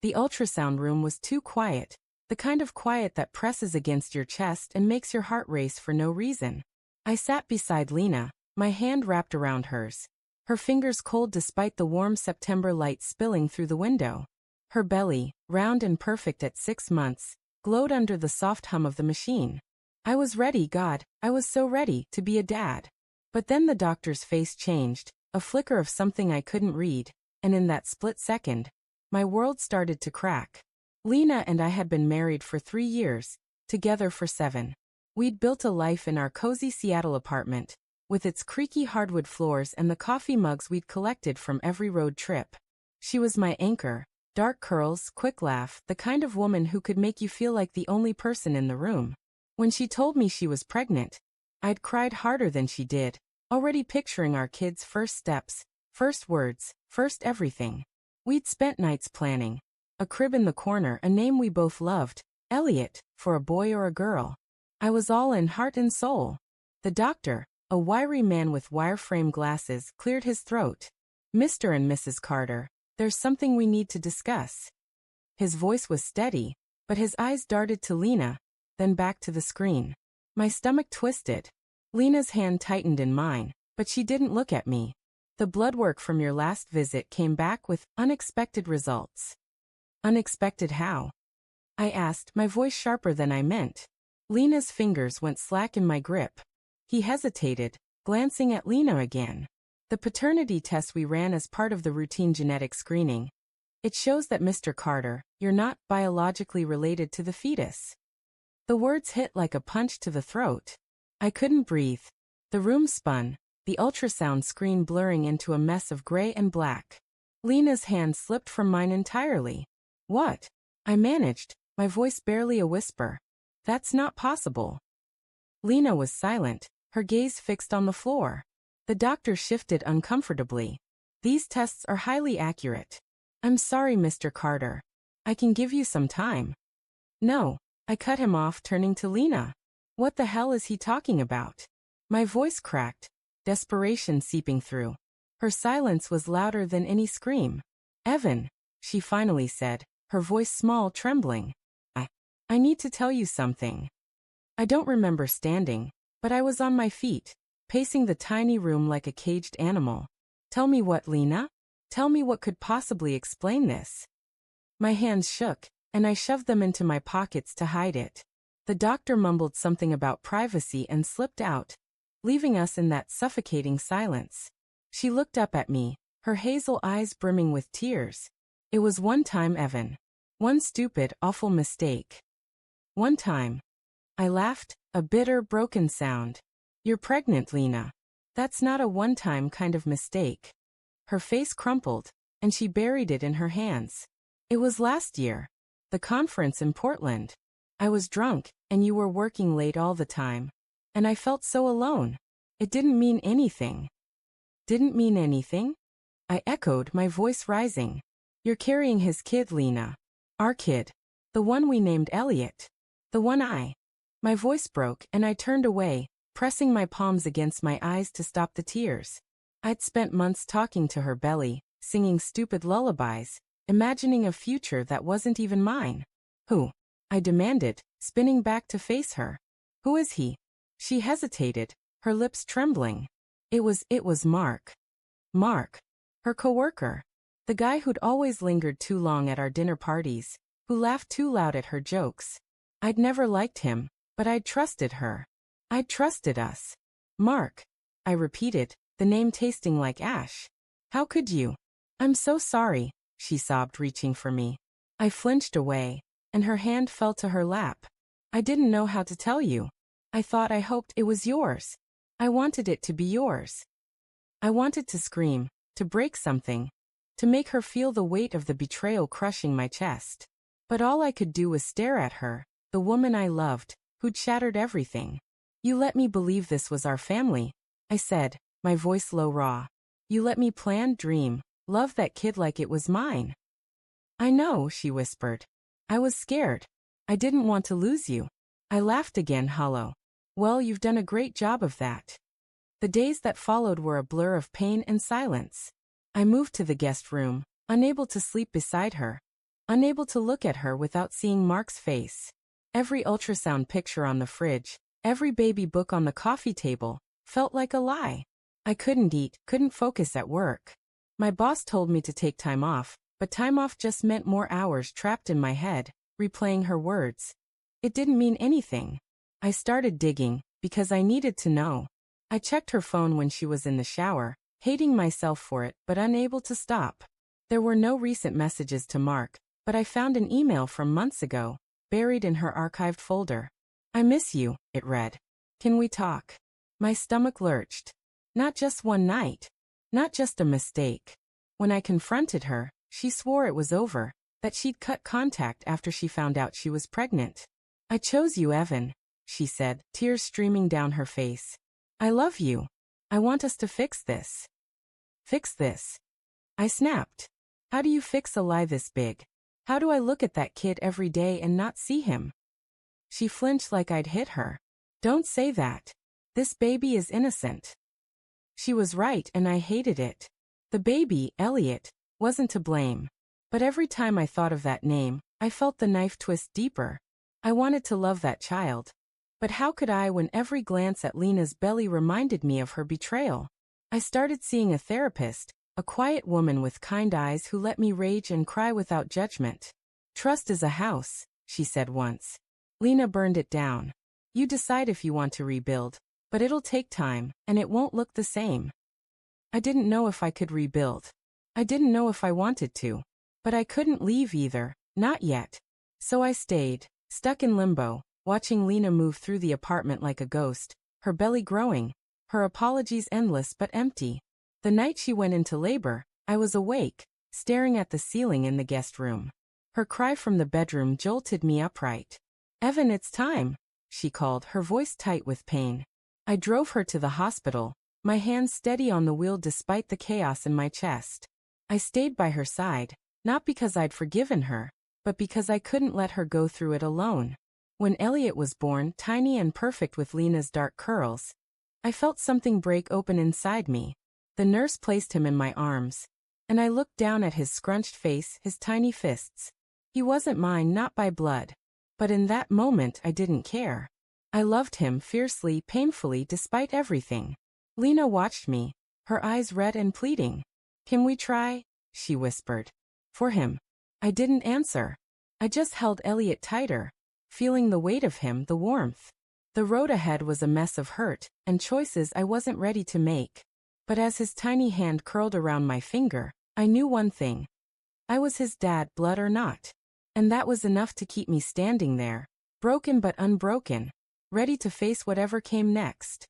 The ultrasound room was too quiet, the kind of quiet that presses against your chest and makes your heart race for no reason. I sat beside Lena, my hand wrapped around hers, her fingers cold despite the warm September light spilling through the window. Her belly, round and perfect at 6 months, glowed under the soft hum of the machine. I was ready, God, I was so ready to be a dad. But then the doctor's face changed, a flicker of something I couldn't read, and in that split second, my world started to crack. Lena and I had been married for 3 years, together for 7. We'd built a life in our cozy Seattle apartment, with its creaky hardwood floors and the coffee mugs we'd collected from every road trip. She was my anchor, dark curls, quick laugh, the kind of woman who could make you feel like the only person in the room. When she told me she was pregnant, I'd cried harder than she did, already picturing our kids' first steps, first words, first everything. We'd spent nights planning. A crib in the corner, a name we both loved, Elliot, for a boy or a girl. I was all in heart and soul. The doctor, a wiry man with wireframe glasses, cleared his throat. Mr. and Mrs. Carter, there's something we need to discuss. His voice was steady, but his eyes darted to Lena, then back to the screen. My stomach twisted. Lena's hand tightened in mine, but she didn't look at me. The blood work from your last visit came back with unexpected results. Unexpected how? I asked, my voice sharper than I meant. Lena's fingers went slack in my grip. He hesitated, glancing at Lena again. The paternity test we ran as part of the routine genetic screening. It shows that Mr. Carter, you're not biologically related to the fetus. The words hit like a punch to the throat. I couldn't breathe. The room spun, the ultrasound screen blurring into a mess of gray and black. Lena's hand slipped from mine entirely. What? I managed, my voice barely a whisper. That's not possible. Lena was silent, her gaze fixed on the floor. The doctor shifted uncomfortably. These tests are highly accurate. I'm sorry, Mr. Carter. I can give you some time. No, I cut him off, turning to Lena. What the hell is he talking about? My voice cracked, desperation seeping through. Her silence was louder than any scream. Evan, she finally said, her voice small, trembling. I need to tell you something. I don't remember standing, but I was on my feet, pacing the tiny room like a caged animal. Tell me what, Lena? Tell me what could possibly explain this. My hands shook, and I shoved them into my pockets to hide it. The doctor mumbled something about privacy and slipped out, leaving us in that suffocating silence. She looked up at me, her hazel eyes brimming with tears. It was one time, Evan. One stupid, awful mistake. One time. I laughed, a bitter, broken sound. You're pregnant, Lena. That's not a one-time kind of mistake. Her face crumpled, and she buried it in her hands. It was last year. The conference in Portland. I was drunk, and you were working late all the time. And I felt so alone. It didn't mean anything. Didn't mean anything? I echoed, my voice rising. You're carrying his kid, Lena. Our kid. The one we named Elliot. The one My voice broke, and I turned away, pressing my palms against my eyes to stop the tears. I'd spent months talking to her belly, singing stupid lullabies, imagining a future that wasn't even mine. Who? I demanded, spinning back to face her. Who is he? She hesitated, her lips trembling. It was Mark. Mark. Her coworker. The guy who'd always lingered too long at our dinner parties, who laughed too loud at her jokes. I'd never liked him, but I'd trusted her. I'd trusted us. Mark. I repeated, the name tasting like ash. How could you? I'm so sorry, she sobbed, reaching for me. I flinched away, and her hand fell to her lap. I didn't know how to tell you. I hoped it was yours. I wanted it to be yours. I wanted to scream, to break something, to make her feel the weight of the betrayal crushing my chest. But all I could do was stare at her, the woman I loved, who'd shattered everything. You let me believe this was our family, I said, my voice low, raw. You let me plan, dream, love that kid like it was mine. I know, she whispered. I was scared. I didn't want to lose you. I laughed again, hollow. Well, you've done a great job of that. The days that followed were a blur of pain and silence. I moved to the guest room, unable to sleep beside her. unable to look at her without seeing Mark's face. Every ultrasound picture on the fridge, every baby book on the coffee table, felt like a lie. I couldn't eat, couldn't focus at work. My boss told me to take time off, but time off just meant more hours trapped in my head, replaying her words. It didn't mean anything. I started digging, because I needed to know. I checked her phone when she was in the shower, hating myself for it, but unable to stop. There were no recent messages to Mark, but I found an email from months ago, buried in her archived folder. I miss you, it read. Can we talk? My stomach lurched. Not just one night. Not just a mistake. When I confronted her, she swore it was over, that she'd cut contact after she found out she was pregnant. I chose you, Evan, she said, tears streaming down her face. I love you. I want us to fix this. Fix this. I snapped. How do you fix a lie this big? How do I look at that kid every day and not see him? She flinched like I'd hit her. Don't say that. This baby is innocent. She was right and I hated it. The baby, Elliot, wasn't to blame. But every time I thought of that name, I felt the knife twist deeper. I wanted to love that child. But how could I when every glance at Lena's belly reminded me of her betrayal? I started seeing a therapist, a quiet woman with kind eyes who let me rage and cry without judgment. Trust is a house, she said once. Lena burned it down. You decide if you want to rebuild, but it'll take time, and it won't look the same. I didn't know if I could rebuild. I didn't know if I wanted to. But I couldn't leave either, not yet. So I stayed, stuck in limbo, watching Lena move through the apartment like a ghost, her belly growing, her apologies endless but empty. The night she went into labor, I was awake, staring at the ceiling in the guest room. Her cry from the bedroom jolted me upright. Evan, it's time, she called, her voice tight with pain. I drove her to the hospital, my hands steady on the wheel despite the chaos in my chest. I stayed by her side, not because I'd forgiven her, but because I couldn't let her go through it alone. When Elliot was born, tiny and perfect with Lena's dark curls, I felt something break open inside me. The nurse placed him in my arms, and I looked down at his scrunched face, his tiny fists. He wasn't mine, not by blood. But in that moment I didn't care. I loved him fiercely, painfully, despite everything. Lena watched me, her eyes red and pleading. Can we try? She whispered. For him. I didn't answer. I just held Elliot tighter, feeling the weight of him, the warmth. The road ahead was a mess of hurt and choices I wasn't ready to make. But as his tiny hand curled around my finger, I knew one thing. I was his dad, blood or not. And that was enough to keep me standing there, broken but unbroken, ready to face whatever came next.